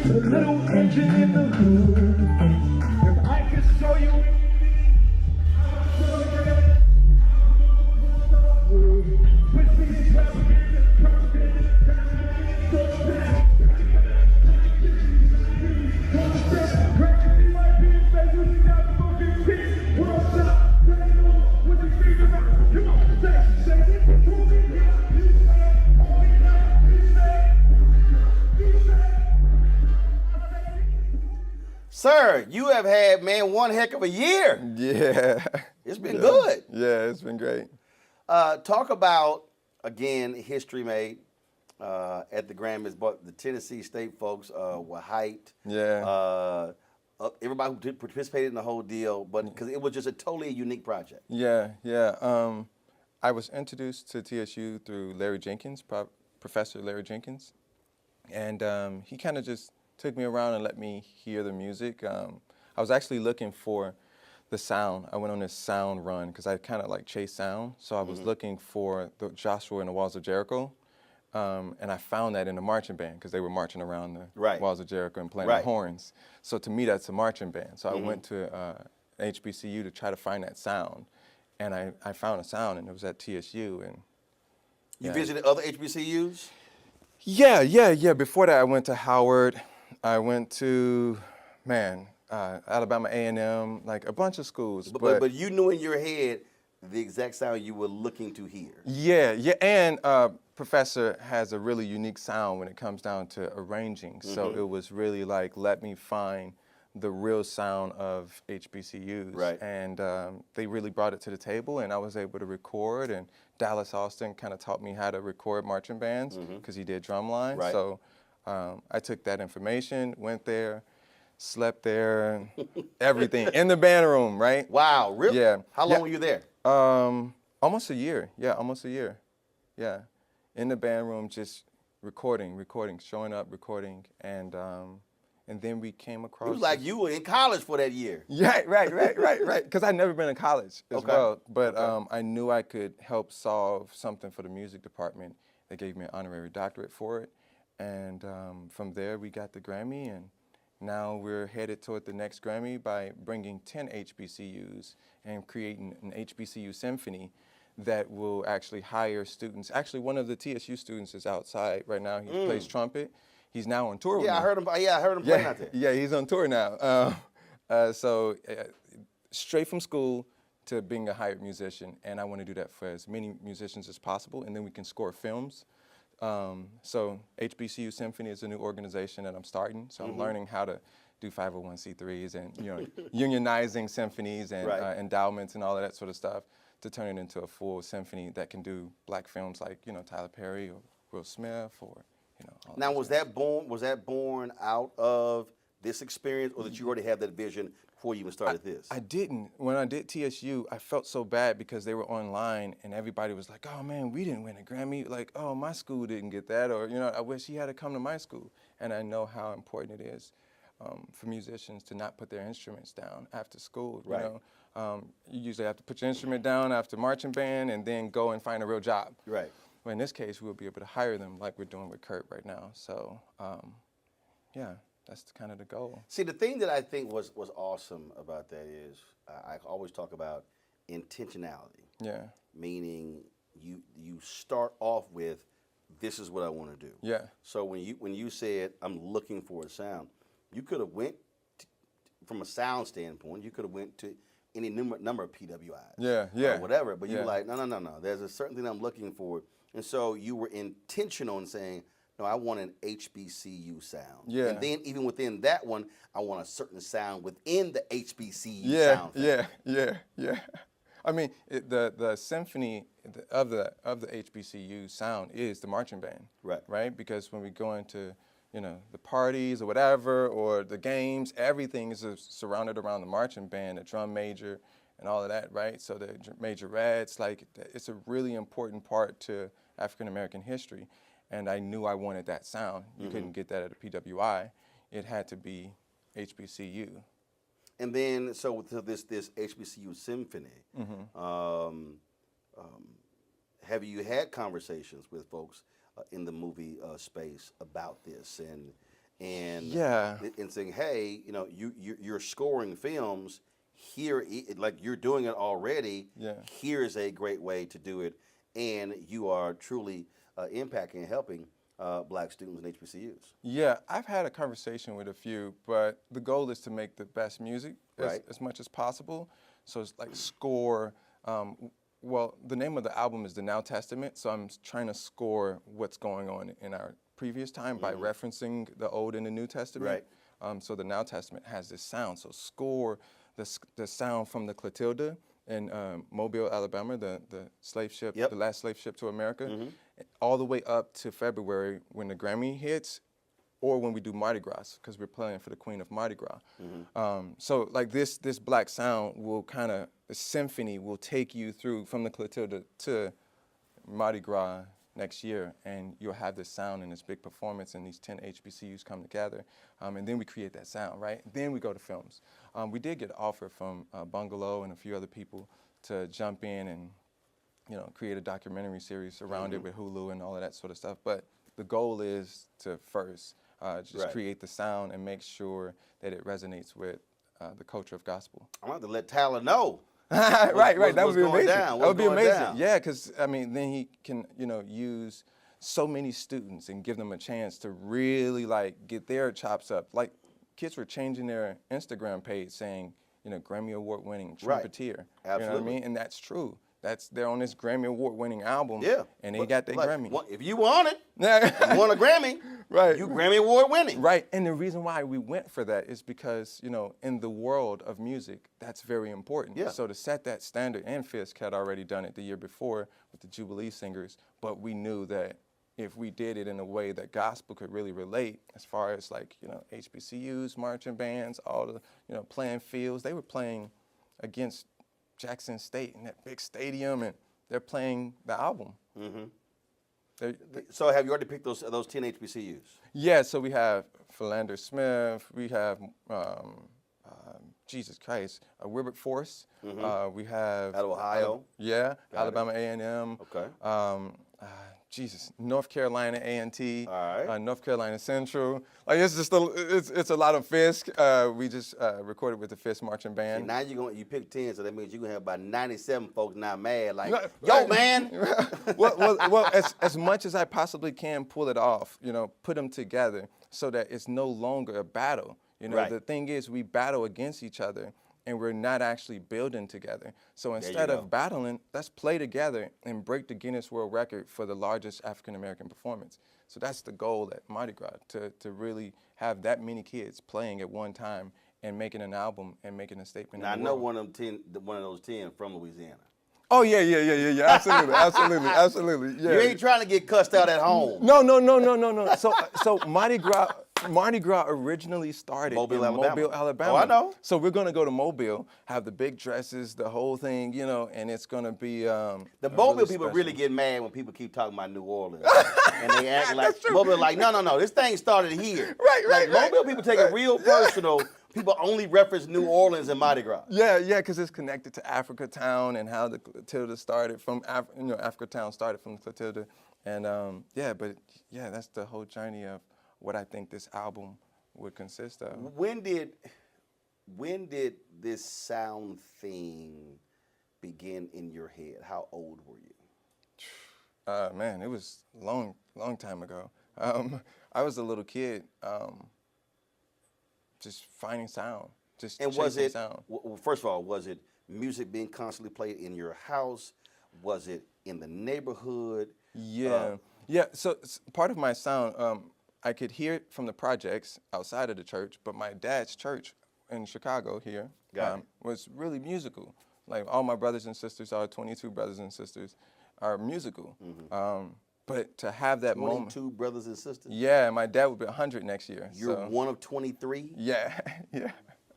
The little engine in the hood. If I could show you Sir, you have had, man, one heck of a year. Yeah. It's been good. Yeah, it's been great. Talk about, again, history made at the Grammys, but the Tennessee State folks were hyped. Yeah. Everybody who participated in the whole deal, but because it was just a totally unique project. Yeah, yeah. I was introduced to TSU through Larry Jenkins, Professor Larry Jenkins, and he kind of just took me around and let me hear the music. I was actually looking for the sound. I went on this sound run because I kind of like chase sound. So I was looking for the Joshua and the Walls of Jericho, and I found that in the marching band because they were marching around the Walls of Jericho and playing the horns. So to me, that's a marching band. So I went to HBCU to try to find that sound, and I found a sound, and it was at TSU. And you visited other HBCUs? Yeah. Before that, I went to Howard. I went to, Alabama A&M, like a bunch of schools. But you knew in your head the exact sound you were looking to hear. Yeah, and Professor has a really unique sound when it comes down to arranging. So it was really like, let me find the real sound of HBCUs. Right. And they really brought it to the table, and I was able to record, and Dallas Austin kind of taught me how to record marching bands because he did drum lines. Right. So I took that information, went there, slept there, everything, in the band room, right? Wow, really? Yeah. How long were you there? Almost a year. Yeah, almost a year. Yeah. In the band room, just recording, showing up, recording, and then we came across. It was like you were in college for that year. Yeah, right. Because I'd never been in college as well. But I knew I could help solve something for the music department. They gave me an honorary doctorate for it. And from there, we got the Grammy, and now we're headed toward the next Grammy by bringing 10 HBCUs and creating an HBCU symphony that will actually hire students. Actually, one of the TSU students is outside right now. He plays trumpet. He's now on tour with me. I heard him playing out there. Yeah, he's on tour now. So straight from school to being a hired musician, and I want to do that for as many musicians as possible, and then we can score films. So HBCU Symphony is a new organization that I'm starting. So I'm learning how to do 501c3s and unionizing symphonies and endowments and all of that sort of stuff to turn it into a full symphony that can do black films like Tyler Perry or Will Smith or all Now was that born out of this experience, or did you already have that vision before you even started this? I didn't. When I did TSU, I felt so bad because they were online and everybody was like, oh man, we didn't win a Grammy. Like, oh, my school didn't get that. Or, I wish he had to come to my school. And I know how important it is for musicians to not put their instruments down after school. Right. You usually have to put your instrument down after marching band and then go and find a real job. Right. Well, in this case, we'll be able to hire them like we're doing with Kurt right now. So, yeah. That's kind of the goal. See, the thing that I think was awesome about that is I always talk about intentionality. Yeah. Meaning you start off with, this is what I want to do. Yeah. So when you said I'm looking for a sound, you could have went from a sound standpoint. You could have went to any number of PWIs. Yeah. Or whatever. But you were like, no. There's a certain thing I'm looking for, and so you were intentional in saying, no, I want an HBCU sound. Yeah. And then even within that one, I want a certain sound within the HBCU sound. Yeah. I mean, the symphony of the HBCU sound is the marching band. Right? Because when we go into, the parties or whatever, or the games, everything is surrounded around the marching band, the drum major, and all of that, right? So the majorettes, it's a really important part to African American history. And I knew I wanted that sound. You couldn't get that at a PWI. It had to be HBCU. And then, so this HBCU symphony, have you had conversations with folks in the movie space about this? and Yeah. and saying, hey, you're scoring films here, like you're doing it already. Yeah. Here's a great way to do it, and you are truly impacting and helping black students in HBCUs. Yeah, I've had a conversation with a few, but the goal is to make the best music Right. as much as possible. So it's like score. Well, the name of the album is The Now Testament, so I'm trying to score what's going on in our previous time by referencing the Old and the New Testament. Right. So the Now Testament has this sound. So score the sound from the Clotilda in Mobile, Alabama, the slave ship, Yep. the last slave ship to America, all the way up to February when the Grammy hits, or when we do Mardi Gras, because we're playing for the Queen of Mardi Gras. So like this black sound will the symphony will take you through from the Clotilda to Mardi Gras next year, and you'll have this sound and this big performance, and these 10 HBCUs come together, and then we create that sound, right? Then we go to films. We did get an offer from Bungalow and a few other people to jump in and create a documentary series around it with Hulu and all of that sort of stuff. But the goal is to first just create the sound and make sure that it resonates with the culture of gospel. I'm going to let Tyler know. Right. That would be amazing. That would be amazing. Down? Yeah, because I mean, then he can, use so many students and give them a chance to really get their chops up. Like kids were changing their Instagram page saying, Grammy Award winning trumpeter. Absolutely. You know what I mean? And that's true. They're on this Grammy Award winning album. Yeah. And they got their Grammy. If you want it, Yeah. you want a Grammy, Right. you Grammy Award winning. Right, and the reason why we went for that is because, in the world of music, that's very important. Yeah. So to set that standard, and Fisk had already done it the year before with the Jubilee Singers, but we knew that if we did it in a way that gospel could really relate, as far as HBCUs, marching bands, all the, playing fields, they were playing against Jackson State in that big stadium, and they're playing the album. So have you already picked those 10 HBCUs? Yeah, so we have Philander Smith, we have Jesus Christ, Wilberforce, we have Out of Ohio. Alabama A&M. Okay. North Carolina A&T, All right. North Carolina Central. It's just it's a lot of Fisk. We just recorded with the Fisk marching band. See, now you pick 10, so that means you're gonna have about 97 folks now mad yo man. well, as much as I possibly can pull it off, put them together so that it's no longer a battle. Right. The thing is, we battle against each other, and we're not actually building together. So instead go. of battling, let's play together and break the Guinness World Record for the largest African-American performance. So that's the goal at Mardi Gras, to really have that many kids playing at one time and making an album and making a statement. Now I in the know world. one of those 10 from Louisiana. Oh, yeah, absolutely. Yeah. You ain't trying to get cussed out at home. No. So Mardi Gras originally started Mobile, in Alabama. Mobile, Alabama. Oh, I know. So we're gonna go to Mobile, have the big dresses, the whole thing, and it's gonna be The Mobile really people special. really get mad when people keep talking about New Orleans. And they act like Mobile no, this thing started here. Right. Mobile people take it real personal. People only reference New Orleans and Mardi Gras. Yeah, because it's connected to Africa Town and how the Clotilda started from Africa Town started from the Clotilda, and that's the whole journey of what I think this album would consist of. When did this sound thing begin in your head? How old were you? Man, it was long time ago. I was a little kid, just finding sound, just And chasing was it, sound. well, first of all, was it music being constantly played in your house? Was it in the neighborhood? Yeah. So part of my sound, I could hear it from the projects outside of the church, but my dad's church in Chicago here was really musical. Like all my brothers and sisters, our 22 brothers and sisters, are musical. But to have that moment. 22 brothers and sisters? Yeah, my dad would be 100 next year. You're one of 23? Yeah. Your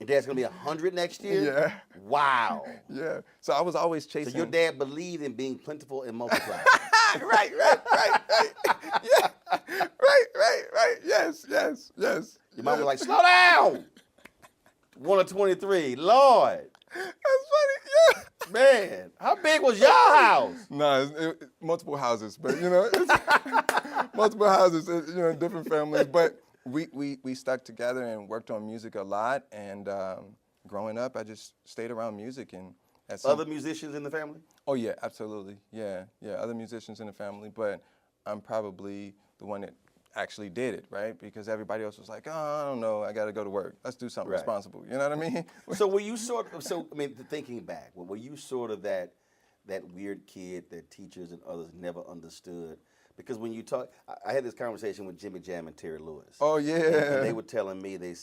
dad's going to be 100 next year? Yeah. Wow. Yeah. So I was always chasing. So your dad believed in being plentiful and multiplying. Right. Yeah. Right. Yes. Your mom was like, slow down. 1 of 23. Lord. That's funny. Yeah. Man, how big was your house? No, multiple houses, but it's multiple houses, different families. But we stuck together and worked on music a lot. And growing up, I just stayed around music. And at some, Other musicians in the family? oh yeah, absolutely, yeah, other musicians in the family, but I'm probably the one that actually did it, right? Because everybody else was like, oh, I don't know, I got to go to work. Let's do something Right. responsible. You know what I mean? So were you sort of, so I mean, thinking back, were you sort of that weird kid that teachers and others never understood? Because when you talk, I had this conversation with Jimmy Jam and Terry Lewis. Oh yeah. And they were telling me, they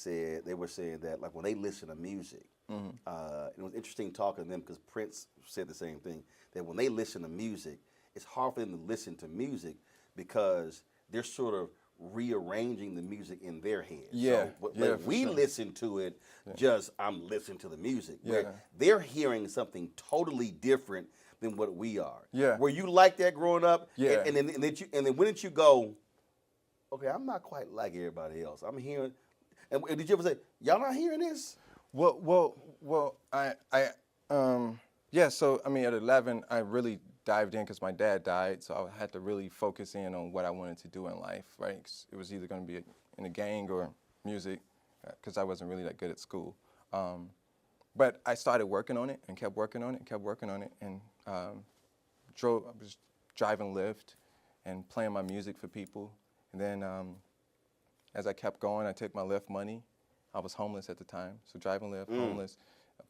were saying that like when they listen to music, it was interesting talking to them because Prince said the same thing, that when they listen to music, it's hard for them to listen to music because they're sort of rearranging the music in their head. Yeah, So yeah, when for we sure. listen to it, just I'm listening to the music. Yeah. Where they're hearing something totally different than what we are. Yeah. Were you like that growing up? Yeah. And then when did you go, okay, I'm not quite like everybody else. I'm hearing, and did you ever say, y'all not hearing this? Well, yeah. So I mean, at 11, I really dived in because my dad died, so I had to really focus in on what I wanted to do in life, right? 'Cause it was either going to be in a gang or music, because I wasn't really that good at school. But I started working on it and kept working on it and kept working on it, and I was driving Lyft and playing my music for people. And then as I kept going, I took my Lyft money. I was homeless at the time, so driving Lyft, homeless,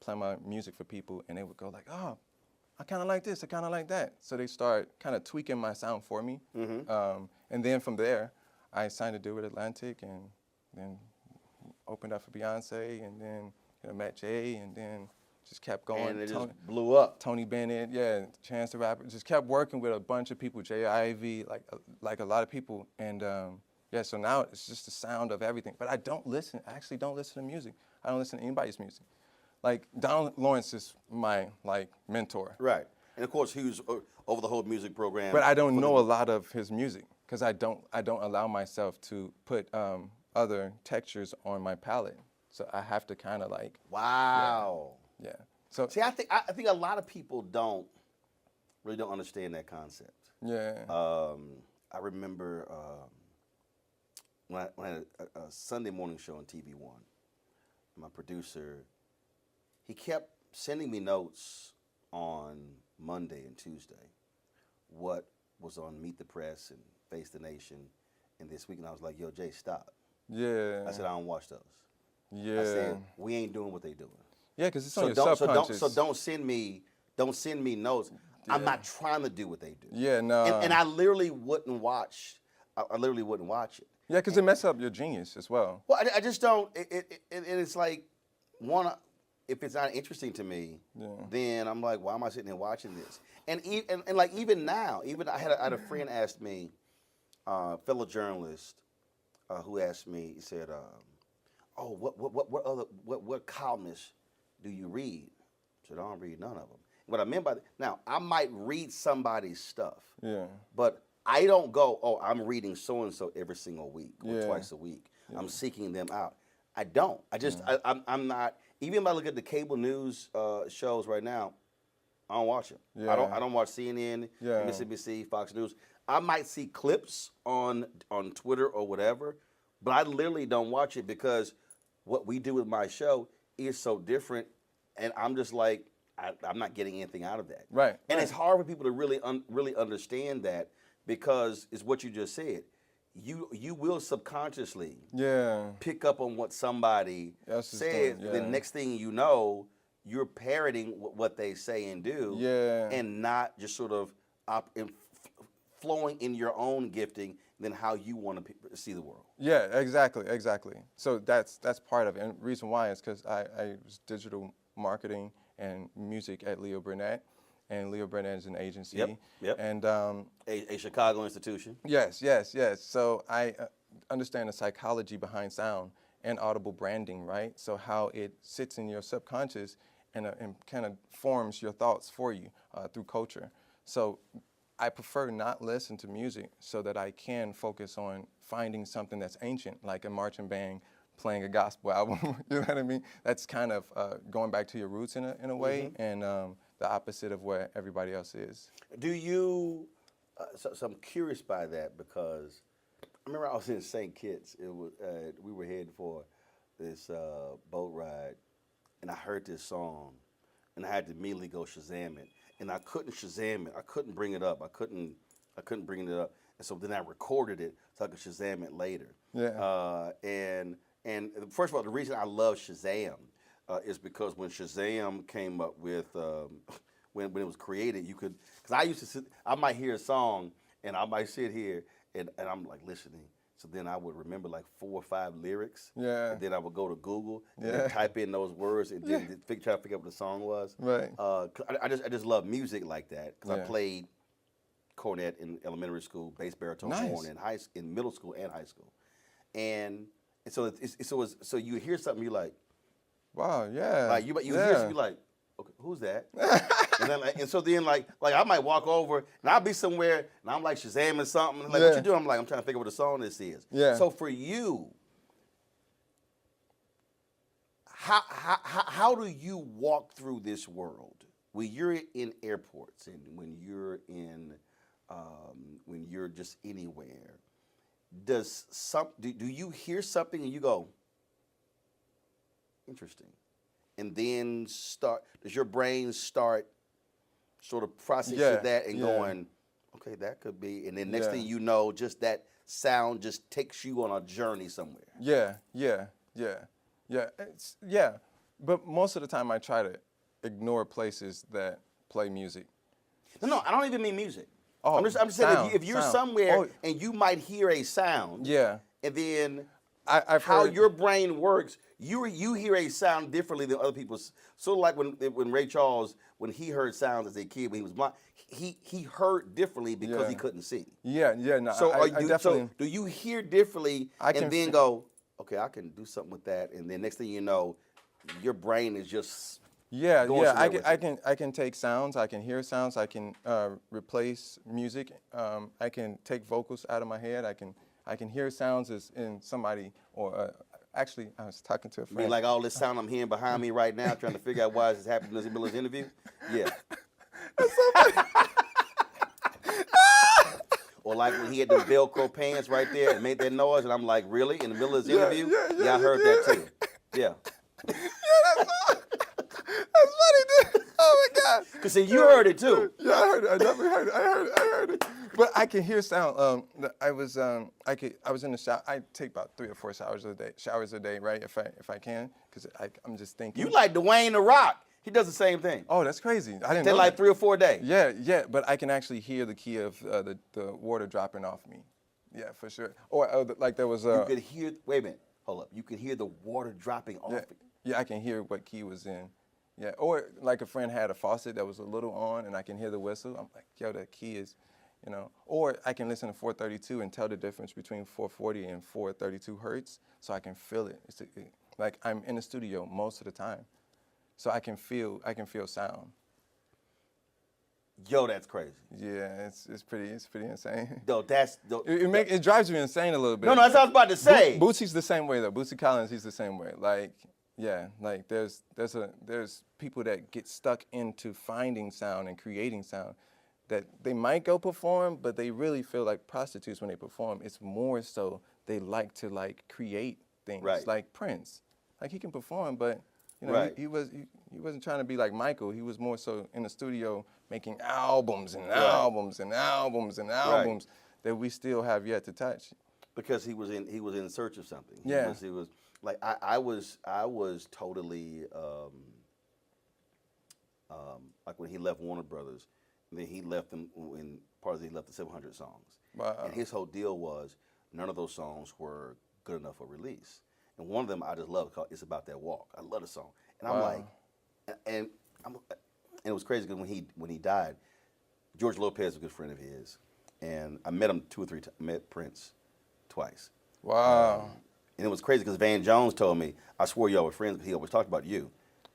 playing my music for people, and they would go like, oh, I kind of like this, I kind of like that. So they start kind of tweaking my sound for me. And then from there, I signed a deal with Atlantic and then opened up for Beyonce and then met Jay and then just kept going. And it just blew up. Tony Bennett, yeah, Chance the Rapper. Just kept working with a bunch of people, Jay Ivy, like a lot of people. And yeah, so now it's just the sound of everything. But I actually don't listen to music. I don't listen to anybody's music. Like, Donald Lawrence is my, mentor. Right. And of course, he was over the whole music program. But I don't know a lot of his music because I don't allow myself to put other textures on my palette. So I have to kind of Wow. Yeah. So See, I think a lot of people really don't understand that concept. yeah. I remember when I had a Sunday morning show on TV One. My producer, he kept sending me notes on Monday and Tuesday, what was on Meet the Press and Face the Nation, and this week, and I was like, "Yo, Jay, stop." Yeah. I said, "I don't watch those." Yeah. I said, "We ain't doing what they doing." Yeah, because it's on your subconscious. So don't send me notes. I'm not trying to do what they do. Yeah, no. And I literally wouldn't watch. I literally wouldn't watch it. Yeah, because it messes up your genius as well. Well, I just don't. And it's like, if it's not interesting to me, then I'm like, why am I sitting here watching this? And like even now, I had a friend ask me, fellow journalist, who asked me. He said, "Oh, what columnists do you read?" I said, "I don't read none of them." What I meant by that, now I might read somebody's stuff, but I don't go, "Oh, I'm reading so and so every single week or twice a week. I'm seeking them out." I don't. I just I'm not. Even if I look at the cable news shows right now, I don't watch them. Yeah. I don't watch CNN, MSNBC, Fox News. I might see clips on Twitter or whatever, but I literally don't watch it because what we do with my show is so different, and I'm just like, I'm not getting anything out of that. Right. And it's hard for people to really understand that because it's what you just said. You will subconsciously pick up on what somebody says. The next thing you know, you're parroting what they say and do, and not just sort of flowing in your own gifting than how you want to see the world. Yeah, exactly. So that's part of it. And the reason why is because I was digital marketing and music at Leo Burnett. And Leo Burnett is an agency. Yep. And a Chicago institution. Yes. So I understand the psychology behind sound and audible branding, right? So how it sits in your subconscious and kind of forms your thoughts for you through culture. So I prefer not listen to music so that I can focus on finding something that's ancient, like a marching band playing a gospel album. You know what I mean? That's kind of going back to your roots in a way, and the opposite of where everybody else is. Do you? So I'm curious by that because remember I was in St. Kitts. It was we were heading for this boat ride, and I heard this song, and I had to immediately go Shazam it, and I couldn't Shazam it. I couldn't bring it up. I couldn't bring it up, and so then I recorded it so I could Shazam it later. Yeah. And first of all, the reason I love Shazam is because when Shazam came up with when it was created, you could, because I might hear a song and I might sit here and I'm like listening. So then I would remember like 4 or 5 lyrics. Yeah. And then I would go to Google and Yeah. then type in those words and then try to figure out what the song was. Right. I just love music like that because Yeah. I played cornet in elementary school, bass baritone Nice. horn in middle school and high school, and so so you hear something you're like, Wow. Yeah. you hear something you're like, okay, who's that? And then and so then like I might walk over and I'll be somewhere and I'm like Shazamming something. Like, Yeah. what you doing? I'm like, I'm trying to figure out what the song this is. Yeah. So for you, how do you walk through this world when you're in airports and when you're just anywhere? Do you hear something and you go, interesting, and then does your brain start sort of processing that and going, okay, that could be, and then next thing you know, just that sound just takes you on a journey somewhere. Yeah. But most of the time I try to ignore places that play music. No, I don't even mean music. Oh, I'm just saying sound, if you're sound. somewhere and you might hear a sound, Yeah. and then I've how heard, your brain works, you hear a sound differently than other people's. Sort of like when Ray Charles, when he heard sounds as a kid when he was blind, he heard differently because he couldn't see. Yeah. No. So I definitely. so do you hear differently and then go, okay, I can do something with that, and then next thing you know, your brain is just going somewhere with it. I can take sounds. I can hear sounds. I can replace music. I can take vocals out of my head. I can hear sounds as in somebody or actually I was talking to a I friend. mean, like all this sound I'm hearing behind me right now, trying to figure out why this is happening in the middle of this interview. Yeah. Or like when he had the Velcro pants right there and made that noise, and I'm like, really? In the middle of this interview? Yeah, I heard that too. Yeah. That's funny, dude. Oh my God. Because see, you heard it too. Yeah, I heard it. I definitely heard it. I heard it. But I can hear sound. I was in the shower. I take about 3 or 4 showers a day, right? If I can, because I'm just thinking. You like Dwayne The Rock. He does the same thing. Oh, that's crazy. I didn't They know like that. 3 or 4 a day. Yeah. But I can actually hear the key of the water dropping off me. Yeah, for sure. Or like there was You could hear, wait a minute, hold up. You could hear the water dropping off. Yeah, I can hear what key was in. Yeah, or like a friend had a faucet that was a little on and I can hear the whistle. I'm like, yo, that key is, Or I can listen to 432 and tell the difference between 440 and 432 hertz so I can feel it. Like I'm in the studio most of the time. So I can feel sound. Yo, that's crazy. Yeah, it's pretty insane. No, It drives me insane a little bit. No, that's what I was about to say. Bootsy's the same way though. Bootsy Collins, he's the same way. Like, yeah, like there's people that get stuck into finding sound and creating sound that they might go perform, but they really feel like prostitutes when they perform. It's more so they like to create things. Right. Like Prince. Like he can perform, but Right. he wasn't trying to be like Michael. He was more so in the studio making albums and albums and albums and albums that we still have yet to touch. Because he was in search of something. Yeah. He was like I was totally like when he left Warner Brothers, and then he left them when he left the 700 songs. Wow. And his whole deal was none of those songs were good enough for release. And one of them I just love called "It's About That Walk." I love the song, and I'm like, and it was crazy because when he died, George Lopez was a good friend of his, and I met him 2 or 3 times. I met Prince twice. Wow. And it was crazy because Van Jones told me, I swore y'all were friends because he always talked about you.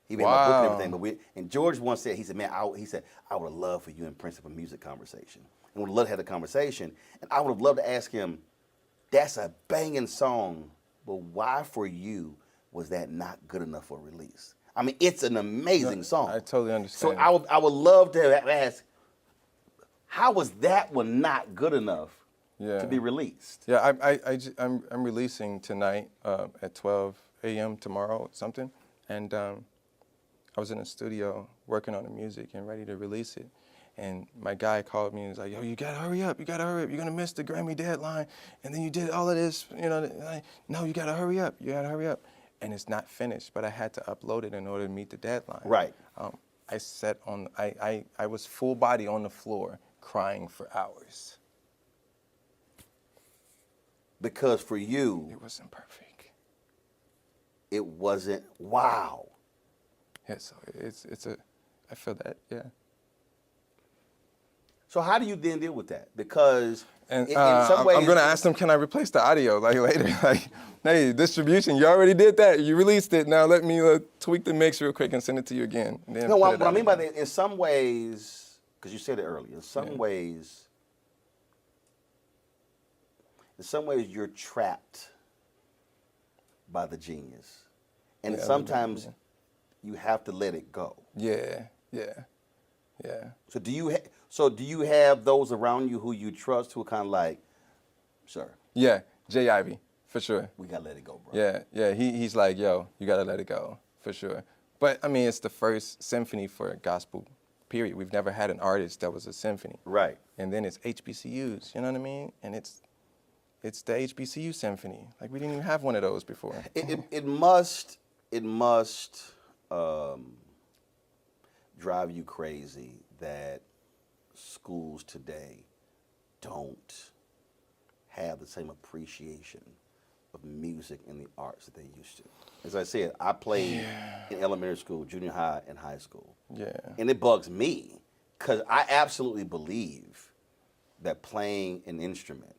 He made my book and everything. And George once said, man, I would have loved for you and Prince to have a music conversation. And would have loved to have a conversation. And I would have loved to ask him, that's a banging song, but why for you was that not good enough for release? I mean, it's an amazing song. I totally understand. So I would love to ask, how was that one not good enough to be released. Yeah, I'm releasing tonight at 12 a.m. tomorrow or something, and I was in the studio working on the music and ready to release it. And my guy called me and was like, yo, you gotta hurry up, you're gonna miss the Grammy deadline. And then you did all of this, no, you gotta hurry up. And it's not finished, but I had to upload it in order to meet the deadline. Right. I was full body on the floor crying for hours. Because for you, It wasn't perfect. it wasn't, wow. Yeah, so I feel that, yeah. So how do you then deal with that? Because And in some ways, I'm gonna ask them, can I replace the audio like later? Like, hey, distribution, you already did that. You released it. Now let me tweak the mix real quick and send it to you again. And then no, put what it I out mean by again. that, in some ways, because you said it earlier, in some ways, you're trapped by the genius, and Yeah, sometimes you have to let it go. Yeah. So do you have those around you who you trust who are kind of like, sir, Yeah, Jay Ivy, for sure. we gotta let it go, bro. Yeah. He's like, yo, you gotta let it go, for sure. But I mean, it's the first symphony for gospel, period. We've never had an artist that was a symphony. Right. And then it's HBCUs, you know what I mean? And it's the HBCU symphony. Like we didn't even have one of those before. It must drive you crazy that schools today don't have the same appreciation of music and the arts that they used to. As I said, I played in elementary school, junior high, and high school. Yeah. And it bugs me because I absolutely believe that playing an instrument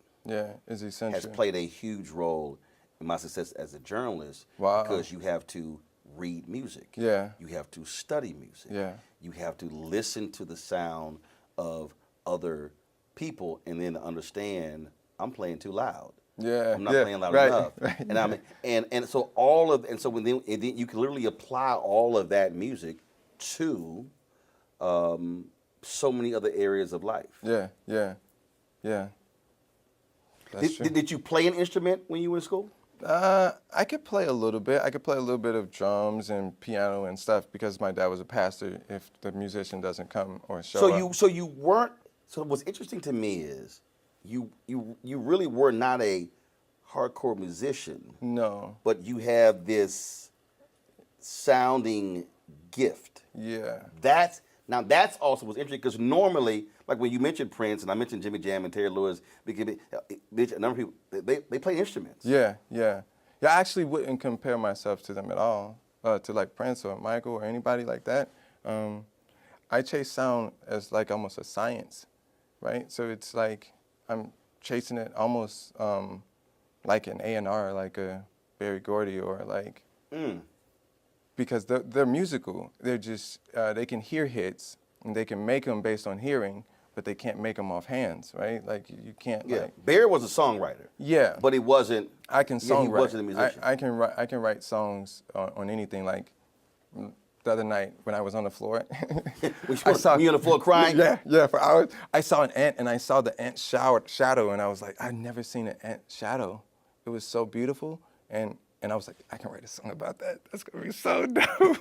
Is essential. has played a huge role in my success as a journalist. Wow. Because you have to read music. Yeah. You have to study music. Yeah. You have to listen to the sound of other people and then understand I'm playing too loud. Yeah. I'm not yeah, playing loud right, enough. Right. And so then you can literally apply all of that music to so many other areas of life. Yeah. That's true. Did you play an instrument when you were in school? I could play a little bit. I could play a little bit of drums and piano and stuff because my dad was a pastor. If the musician doesn't come or show up. So you weren't. So what's interesting to me is you really were not a hardcore musician. No. But you have this sounding gift. Yeah. That's also what's interesting because normally, like when you mentioned Prince and I mentioned Jimmy Jam and Terry Lewis, a number of people they play instruments. Yeah. I actually wouldn't compare myself to them at all, to like Prince or Michael or anybody like that. I chase sound as like almost a science, right? So it's like I'm chasing it almost like an A&R, like a Berry Gordy or like, because they're musical. They're just, they can hear hits and they can make them based on hearing, but they can't make them off hands, right? Like you can't. Yeah, like, Bear was a songwriter. Yeah, but he wasn't. I can songwrite. He wasn't a musician. I can write songs on anything. Like the other night when I was on the floor, Were you on the floor crying? Yeah, for hours. I saw an ant and I saw the ant shadow, and I was like, I've never seen an ant shadow. It was so beautiful, and I was like, I can write a song about that. That's gonna be so dope.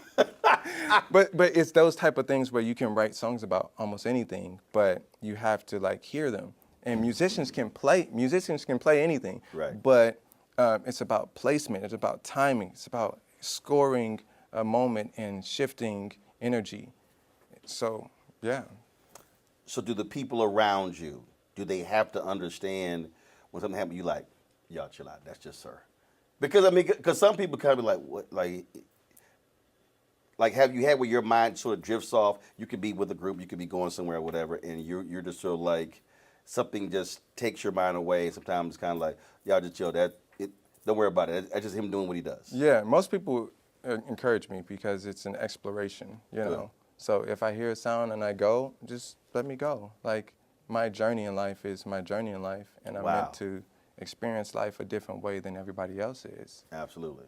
But it's those type of things where you can write songs about almost anything, but you have to like hear them. And musicians can play anything. Right. But it's about placement. It's about timing. It's about scoring a moment and shifting energy. So yeah. So do the people around you, do they have to understand when something happens? You like, y'all chill out. That's just sir. Because some people kind of be like, what, like have you had where your mind sort of drifts off? You could be with a group, you could be going somewhere or whatever, and you're just sort of like something just takes your mind away. Sometimes it's kind of like, y'all just chill. Don't worry about it. That's just him doing what he does. Yeah, most people encourage me because it's an exploration, you know. Good. So if I hear a sound and I go, just let me go. Like my journey in life is my journey in life, and I'm meant to experience life a different way than everybody else is. Absolutely.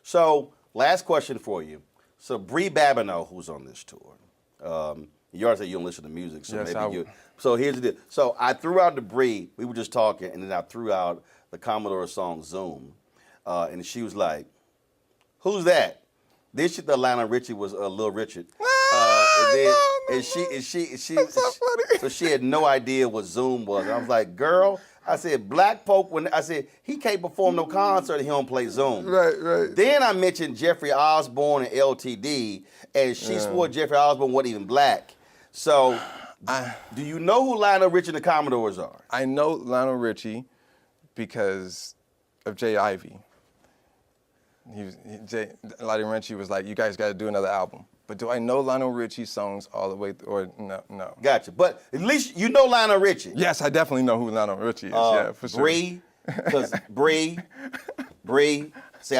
So, last question for you. So, Bree Babineau, who's on this tour, You already said you don't listen to music, so Yes, maybe you. So here's the deal. So I threw out Debris. We were just talking, and then I threw out the Commodore song Zoom, and she was like, "Who's that?" Then she thought Lionel Richie was Lil Richard. So she had no idea what Zoom was. And I was like, "Girl," I said, "Black folk." When I said he can't perform no concert, and he don't play Zoom. Right. Then I mentioned Jeffrey Osborne and LTD, and she swore Jeffrey Osborne wasn't even black. So, do you know who Lionel Richie and the Commodores are? I know Lionel Richie because of Jay Ivey. Lionel Richie was like, "You guys got to do another album." But do I know Lionel Richie songs all the way or no? Gotcha. But at least you know Lionel Richie. Yes, I definitely know who Lionel Richie is. Yeah, for sure. Bree. See,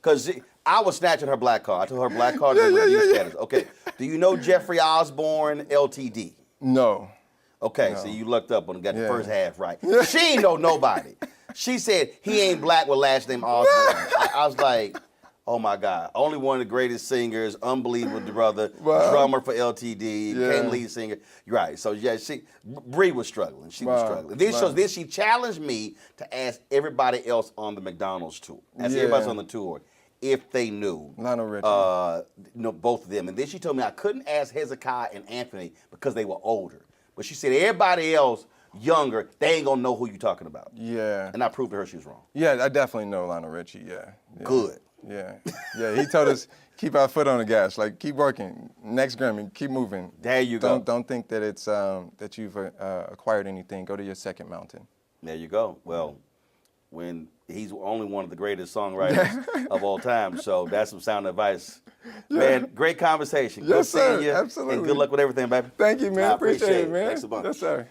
because I was snatching her black card. I told her black card was status. Okay. Do you know Jeffrey Osborne, LTD? No. Okay, so you looked up and got the first half right. She ain't know nobody. She said he ain't black with last name Osborne. I was like, oh my God. Only one of the greatest singers, unbelievable brother, drummer for LTD, became lead singer. You're right. So yeah, Bree was struggling. She was struggling. Then she challenged me to ask everybody else on the McDonald's tour. Ask everybody on the tour if they knew Lionel Richie. Both of them. And then she told me I couldn't ask Hezekiah and Anthony because they were older. But she said everybody else younger, they ain't gonna know who you talking about. Yeah. And I proved to her she was wrong. Yeah, I definitely know Lionel Richie. Yeah. Good. Yeah. He told us keep our foot on the gas, like keep working. Next Grammy, keep moving. There you go. Don't think that it's that you've acquired anything. Go to your second mountain. There you go. Well, when he's only one of the greatest songwriters of all time, so that's some sound advice. Man, great conversation. Good seeing you. Absolutely. And good luck with everything, baby. Thank you, man. I appreciate it, man. Thanks a bunch. Yes, sir.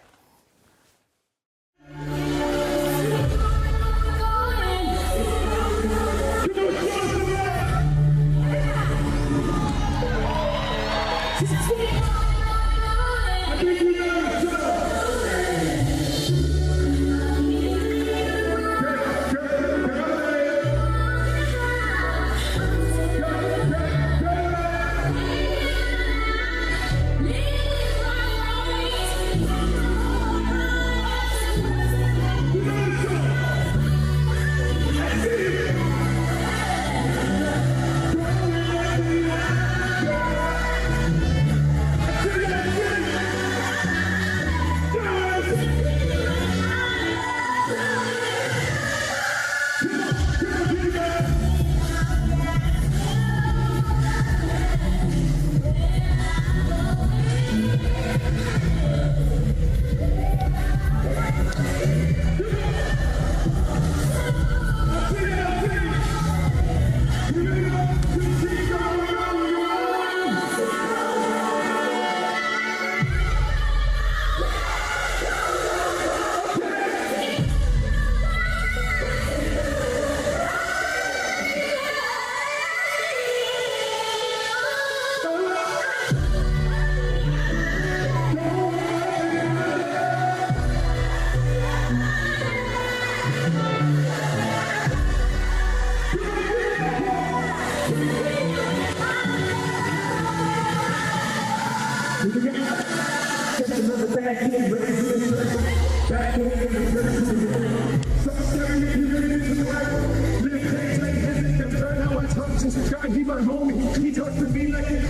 He my homie, he talks to me like an